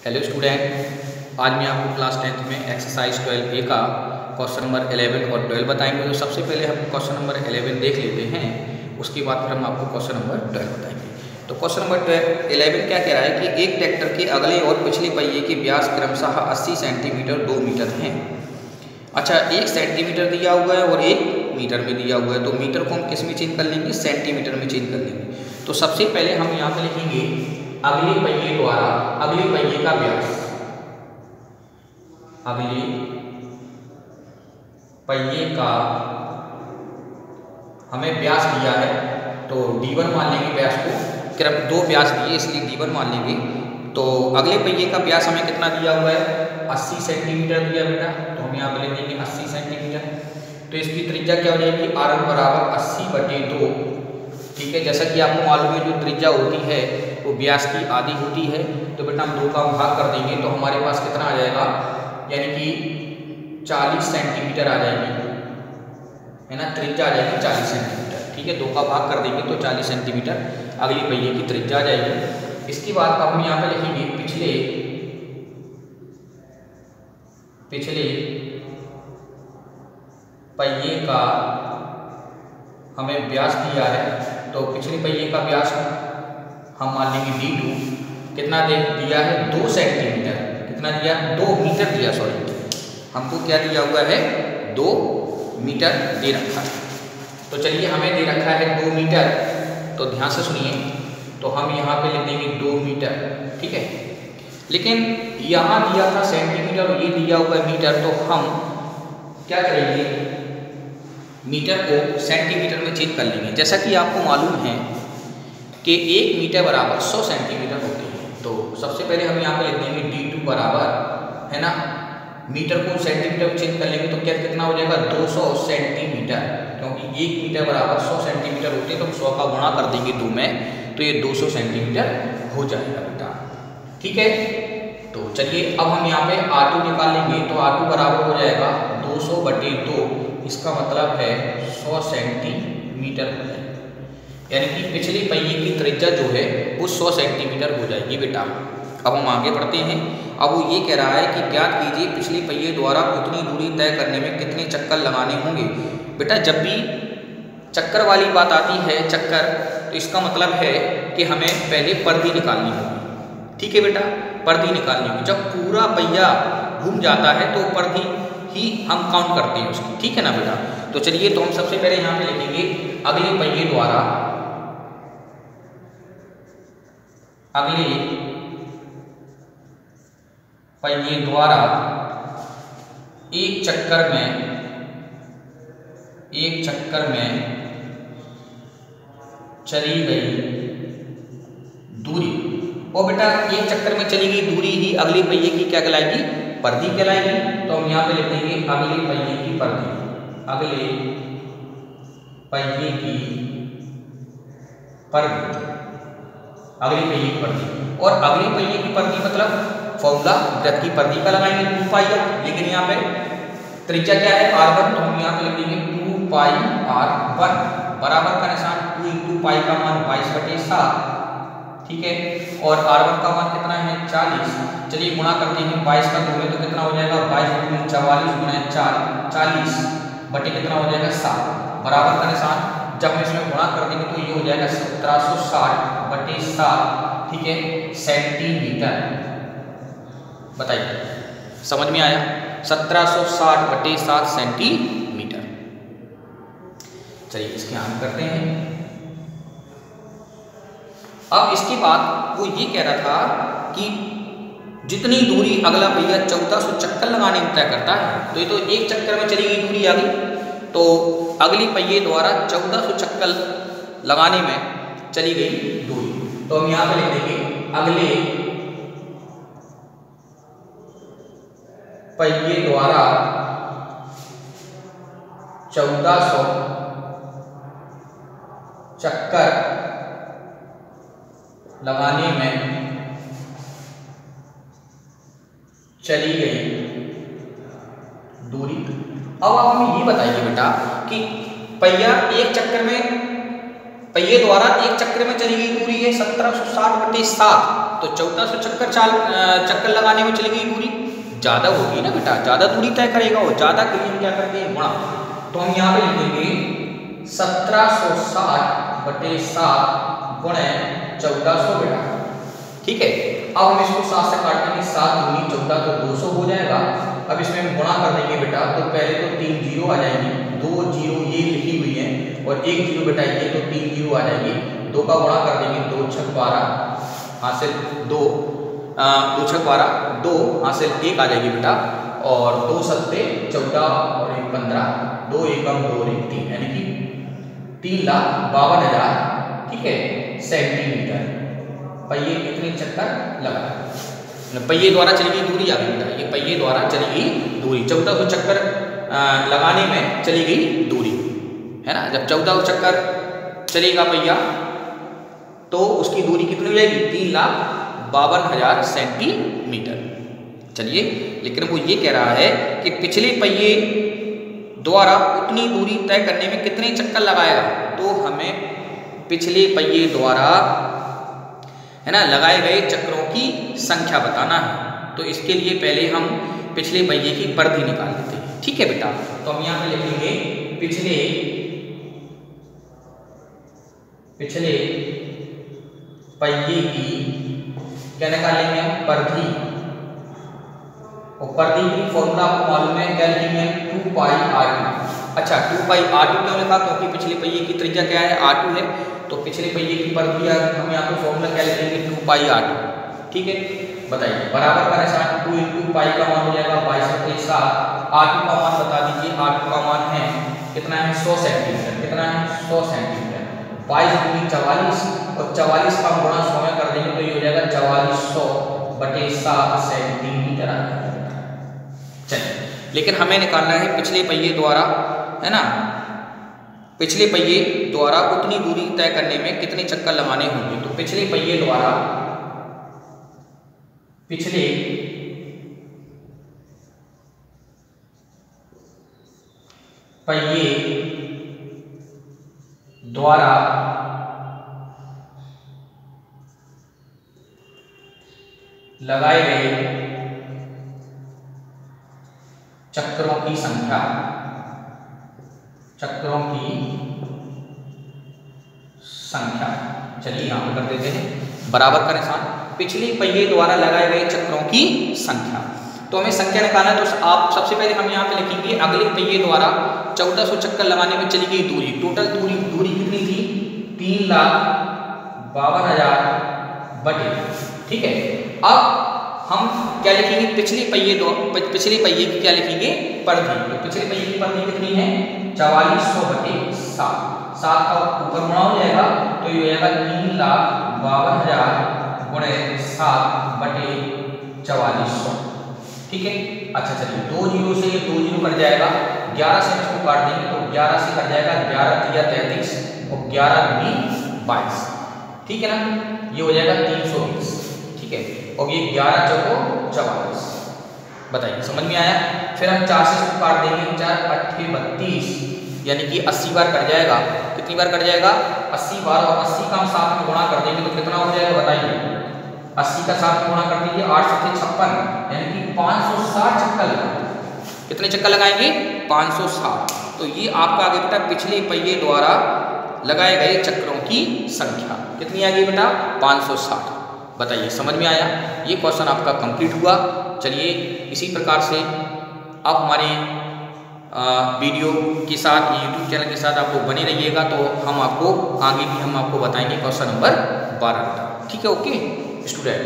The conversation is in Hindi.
हेलो स्टूडेंट, आज मैं आपको क्लास 10th में एक्सरसाइज 12A का क्वेश्चन नंबर 11 और 12 बताएंगे। तो सबसे पहले हम क्वेश्चन नंबर 11 देख लेते हैं, उसके बाद फिर हम आपको क्वेश्चन नंबर 12 बताएंगे। तो क्वेश्चन नंबर 11 क्या कह रहा है कि एक ट्रैक्टर के अगले और पिछले पहिए के व्यास क्रमशः 80 सेंटीमीटर 2 मीटर हैं। अच्छा, 1 सेंटीमीटर दिया हुआ है और 1 मीटर में दिया हुआ है, तो मीटर को हम किस में चेंज कर लेंगे? सेंटीमीटर में चेंज कर लेंगे। तो सबसे पहले हम यहाँ पे लिखेंगे अगले पहिए द्वारा अगले पहिए का व्यास, अगले पहिए का हमें व्यास दिया है तो D1 मान लेंगे। व्यास को क्रम 2 व्यास दिए इसलिए D1 मान लेंगे। तो अगले पहिए का व्यास हमें कितना दिया हुआ है? 80 सेंटीमीटर दिया बेटा, तो हम यहाँ पे लिख देंगे 80 सेंटीमीटर। तो इसकी त्रिज्या क्या हो जाएगी? R1 बराबर 80/2। ठीक है, जैसा कि आपको मालूम है जो त्रिज्या होती है वो व्यास की आधी होती है। तो बेटा हम 2 का भाग कर देंगे तो हमारे पास कितना आ जाएगा? यानी कि 40 सेंटीमीटर आ जाएगी, है ना। त्रिज्या आ जाएगी 40 सेंटीमीटर। ठीक है, 2 का भाग कर देंगे तो 40 सेंटीमीटर अगली पहिए की त्रिज्या आ जाएगी। इसके बाद अब हम यहाँ पे लिखेंगे पिछले पहिए का हमें व्यास दिया है, तो पिछले पहिए का व्यास हम मान लेंगे D2। कितना दिया है? 2 सेंटीमीटर। कितना दिया? 2 मीटर दिया, सॉरी, हमको क्या दिया हुआ है? 2 मीटर दे रखा है। तो चलिए, हमें दे रखा है 2 मीटर, तो ध्यान से सुनिए। तो हम यहाँ पे लिख देंगे 2 मीटर। ठीक है, लेकिन यहाँ दिया था सेंटीमीटर और ये दिया हुआ है मीटर, तो हम क्या करेंगे? मीटर को सेंटीमीटर में चेंज कर लेंगे। जैसा कि आपको मालूम है कि 1 मीटर बराबर 100 सेंटीमीटर होती है। तो सबसे पहले हम यहाँ पे लिख देंगे D2 बराबर, है ना, मीटर को सेंटीमीटर में चेंज कर लेंगे तो क्या कितना हो जाएगा? 200 सेंटीमीटर, क्योंकि 1 मीटर बराबर 100 सेंटीमीटर होती है। तो हम 100 का गुणा कर देंगे 2 में, तो ये 200 सेंटीमीटर हो जाएगा बेटा। ठीक है, तो चलिए अब हम यहाँ पे R2 निकाल लेंगे। तो R2 बराबर हो जाएगा 200/2, इसका मतलब है 100 सेंटीमीटर हो जाएगा। यानी कि पिछले पहिए की त्रिज्या जो है वो 100 सेंटीमीटर हो जाएगी बेटा। अब हम आगे बढ़ते हैं। अब वो ये कह रहा है कि ज्ञात कीजिए पिछले पहिए द्वारा उतनी दूरी तय करने में कितने चक्कर लगाने होंगे। बेटा, जब भी चक्कर वाली बात आती है, चक्कर, तो इसका मतलब है कि हमें पहले परिधि निकालनी होगी। ठीक है बेटा, परिधि निकालनी होगी। जब पूरा पहिया घूम जाता है तो परिधि ही हम काउंट करते हैं उसकी। ठीक है ना बेटा। तो चलिए, तो हम सबसे पहले यहाँ पे लिखेंगे अगले पहिए द्वारा एक चक्कर में चली गई दूरी। और बेटा, एक चक्कर में चली गई दूरी ही अगले पहिए की क्या कहलाएगी? परिधि कहलाएगी। तो हम यहाँ पे लिख देंगे अगले पहिए की परिधि, अगले पहिए की परिधि, अगले पहिए की परिधि। और अगले पहिए की परिधि मतलब फॉर्मूला वृत्त की परिधि का लगाएंगे 2πr, लेकिन यहाँ पे त्रिज्या क्या है? R1, तो हम यहाँ पे लिख देंगे 2πr1 बराबर का निशान 2 × पाई का मान 22/7। ठीक है, और R1 का मान कितना है? 40। चलिए गुणा करते हैं 22 का 2 में, तो कितना हो जाएगा? 22 × 44 × 4, 40 बटे कितना हो जाएगा? 7 बराबर का निशान। जब हम इसमें गुणा कर देंगे तो ये हो जाएगा 1760/7। ठीक है, सेंटीमीटर। बताइए, समझ में आया? 1760/7 सेंटीमीटर। चलिए इसके आगे करते हैं। अब इसके बाद वो ये कह रहा था कि जितनी दूरी अगला पहिया 1400 चक्कर लगाने में तय करता है, तो ये तो एक चक्कर में चली गई दूरी आ गई। तो अगली पहिए द्वारा 1400 चक्कर लगाने में चली गई दूरी, तो हम यहाँ पे लिख देंगे अगले पहिए द्वारा 1400 चक्कर लगाने में चली गई दूरी। अब आप हमें ये बताइए बेटा कि पहिए द्वारा एक चक्कर में चली गई दूरी है 1760/7, तो 1400 चक्कर लगाने में चली गई दूरी ज़्यादा होगी ना बेटा, ज़्यादा दूरी तय करेगा वो, ज़्यादा के लिए हम क्या करते हैं गुणा। तो हम यहाँ पे लिखेंगे 1760/7 गुणे 1400 बेटा। ठीक है, अब हम इसको 7 से काट देंगे, 7 दूनी 14 तो 200 हो जाएगा। अब इसमें हम गुणा कर देंगे बेटा, तो पहले तो 3 जीरो आ जाएंगे, 2 जीरो ये लिखी हुई है और 1 जीरो बेटा ये, तो 3 जीरो आ जाएंगे, 2 का गुणा कर देंगे, 2 छक 12 हासिल 2 2 छक 12, 2 हासिल 1 आ जाएगी बेटा, और 2 सत्ते 14 और 1 15, 2 एकम 2 और 1 3, यानी कि 3,52,000 ठीक है सेंटीमीटर पहिए कितने चक्कर लगा, पहिए द्वारा चली गई दूरी आ गई बेटा, ये पहिए द्वारा चली गई दूरी 1400 चक्कर लगाने में चली गई दूरी है ना। जब 1400 चक्कर चलेगा पहिया तो उसकी दूरी कितनी हो जाएगी, 3,52,000 सेंटीमीटर। चलिए, लेकिन वो ये कह रहा है कि पिछले पहिए द्वारा उतनी दूरी तय करने में कितने चक्कर लगाएगा, तो हमें पिछले पहिए द्वारा है ना लगाए गए चक्रों की संख्या बताना है। तो इसके लिए पहले हम पिछले पहिए की परिधि निकाल लेते हैं। ठीक है बेटा, तो हम यहाँ पे लिखेंगे पिछले पहिए की क्या निकालेंगे हम, परिधि। और परिधि की फॉर्मूला आपको मालूम है, क्या लिखेंगे 2πr2। अच्छा 2πr2 क्यों लिखा, क्योंकि पिछले पहिए की त्रिज्या क्या है, r2 है, तो पिछले पहिए की परिधि हम यहाँ पे फॉर्मूला क्या लिखेंगे 2πr2। ठीक है, बताइए बराबर का निशान 2 × पाई का मान हो जाएगा 22/7, r2 का मान बता दीजिए, r2 का मान है कितना है 100 सेंटीमीटर, कितना है 100 सेंटीमीटर, 22 × 44 और 44 का गुणा 100 में कर देंगे तो ये हो जाएगा 4400/7 सेंटीमीटर आ जाएगा। चलिए, लेकिन हमें निकालना है पिछले पहिए द्वारा है ना, पिछले पहिए द्वारा उतनी दूरी तय करने में कितने चक्कर लगाने होंगे। तो पिछले पहिए द्वारा लगाए गए चक्रों की संख्या, चलिए यहां पर कर देते हैं बराबर का निशान, पिछले पहिए द्वारा लगाए गए चक्रों की संख्या। तो हमें संख्या निकालना है, तो आप सबसे पहले हम यहाँ पे लिखेंगे अगले पहिए द्वारा 1400 चक्कर लगाने में चली गई दूरी, टोटल दूरी कितनी थी 3,52,000 बटे। ठीक है, अब हम क्या लिखेंगे पिछले पहिए की क्या लिखेंगे परिधि। तो पिछले पहिए की परिधि कितनी है 4400/7, 7 का ऊपर गुणा हो जाएगा तो ये हो जाएगा 3,52,000 गुणे 7/4400। ठीक है, अच्छा चलिए 2 जीरो से ये 2 जीरो कट जाएगा, 11 से इसको काट देंगे तो 11 से कट जाएगा, 11 × 33 और 11 × 22। ठीक है ना, ये हो जाएगा 320। ठीक है, और ये 11 चौको 44। बताइए समझ में आया। फिर हम 4 से इसको काट देंगे, 4 × 8 = 32, यानी कि 80 बार कट जाएगा। कितनी बार कट जाएगा 80 बार, और 80 का हम 7 में गुणा कर देंगे तो कितना हो जाएगा बताइए, 80 का 7 में गुणा कर दीजिए, 8 × 7 = 56, यानी कि 560 चक्कर लगाएंगे। कितने चक्कर लगाएंगे 560। तो ये आपका आगे बेटा पिछले पहिए द्वारा लगाए गए चक्रों की संख्या कितनी आ गई बेटा 560। बताइए समझ में आया। ये क्वेश्चन आपका कंप्लीट हुआ। चलिए इसी प्रकार से आप हमारे वीडियो के साथ, यूट्यूब चैनल के साथ आप लोग बने रहिएगा, तो हम आपको आगे भी हम आपको बताएंगे क्वेश्चन नंबर 12। ठीक है, ओके स्टूडेंट।